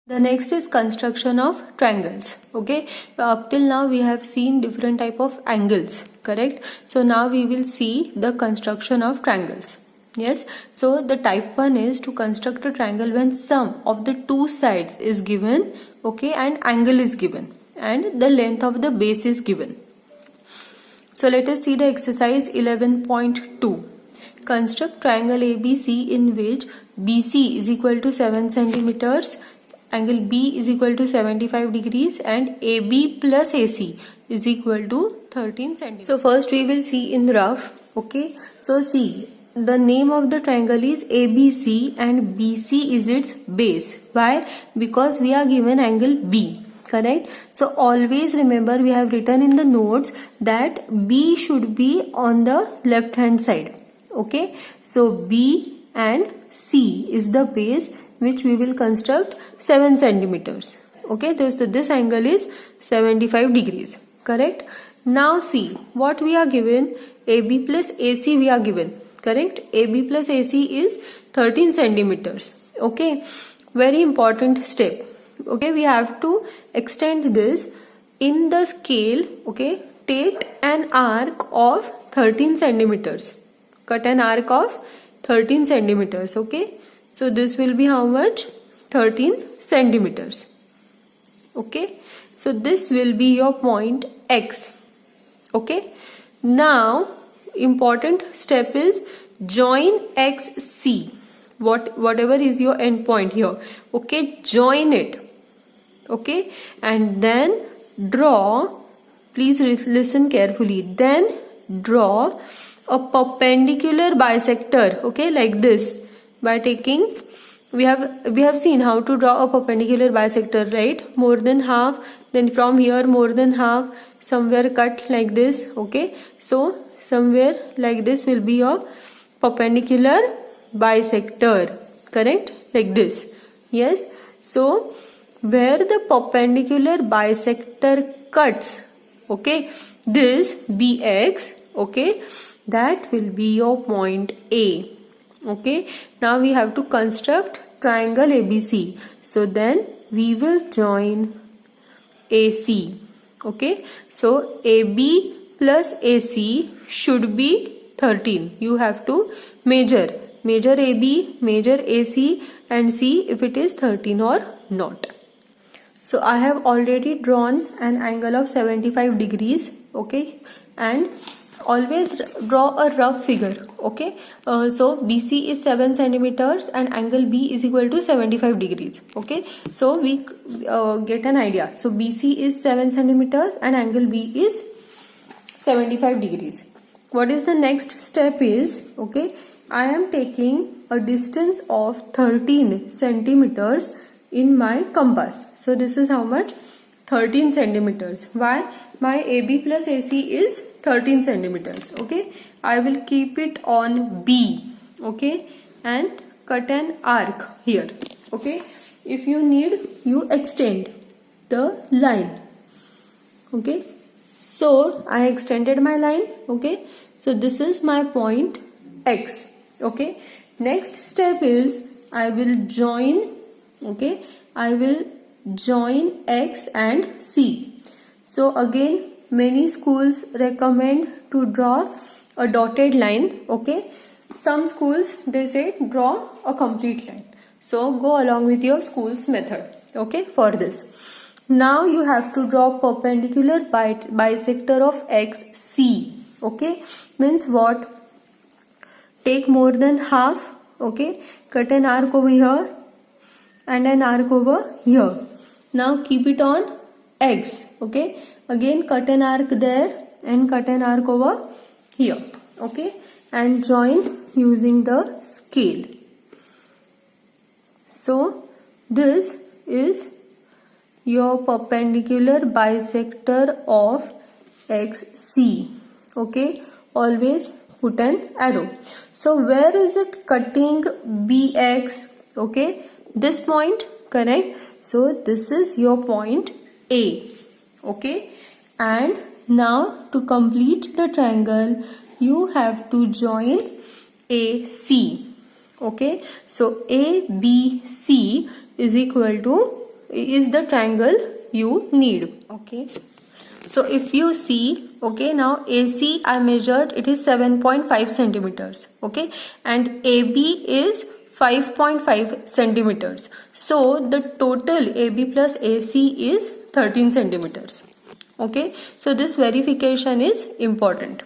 The next is construction of triangles. Okay, up till now we have seen different type of angles, correct? So now we will see the construction of triangles. Yes, so the type 1 is to construct a triangle when sum of the two sides is given, okay, and angle is given and the length of the base is given. So let us see the exercise 11.2. Construct triangle ABC in which BC is equal to 7 centimeters, angle B is equal to 75 degrees and AB plus AC is equal to 13 centimeters. So first we will see in rough. Okay, so see, the name of the triangle is ABC and BC is its base. Why? Because we are given angle B, correct? So always remember, we have written in the notes that B should be on the left hand side. Okay, so B and C is the base which we will construct 7 centimeters. Okay, this angle is 75 degrees, correct? Now see what we are given. AB plus AC we are given, correct? AB plus AC is 13 centimeters. Okay, very important step. Okay, we have to extend this in the scale. Okay, take an arc of 13 centimeters. Cut an arc of 13 centimeters. Okay, so this will be how much? 13 centimeters. Okay, so this will be your point X. Okay, now important step is join XC. Whatever is your end point here. Okay, join it. Okay, and then draw, please listen carefully, then draw a perpendicular bisector. Okay, like this, by taking, we have seen how to draw a perpendicular bisector, right? More than half, then from here more than half, somewhere cut like this. Okay, so somewhere like this will be your perpendicular bisector, correct? Like this. Yes, so where the perpendicular bisector cuts, okay, this BX, okay, that will be your point A. Okay, now we have to construct triangle ABC. So then we will join AC. Okay, so AB plus AC should be 13. You have to measure AB, measure AC and see if it is 13 or not. So I have already drawn an angle of 75 degrees. Okay, and always draw a rough figure. Okay, so BC is 7 centimeters and angle B is equal to 75 degrees. Okay, so we get an idea. So BC is 7 centimeters and angle B is 75 degrees. What is the next step is, okay, I am taking a distance of 13 centimeters in my compass. So this is how much? 13 centimeters. Why? My AB plus AC is 13 centimeters. Okay, I will keep it on B. Okay, and cut an arc here. Okay, if you need, you extend the line. Okay, so I extended my line. Okay, so this is my point X. Okay, next step is I will join. Okay, I will join X and C. So again, many schools recommend to draw a dotted line. Okay, some schools they say draw a complete line. So go along with your school's method. Okay, for this. Now you have to draw perpendicular bisector of XC. Okay, means what? Take more than half. Okay, cut an arc over here and an arc over here. Now keep it on X. Okay, again cut an arc there and cut an arc over here. Okay, and join using the scale. So this is your perpendicular bisector of XC. Okay, always put an arrow. So where is it cutting BX? Okay, this point, correct? So this is your point A. Okay, and now to complete the triangle you have to join AC. Okay, so ABC is equal to is the triangle you need. Okay. So if you see, okay, now AC I measured, it is 7.5 centimeters, okay, and AB is 5.5 centimeters. So the total AB plus AC is 13 centimeters. Okay, so this verification is important.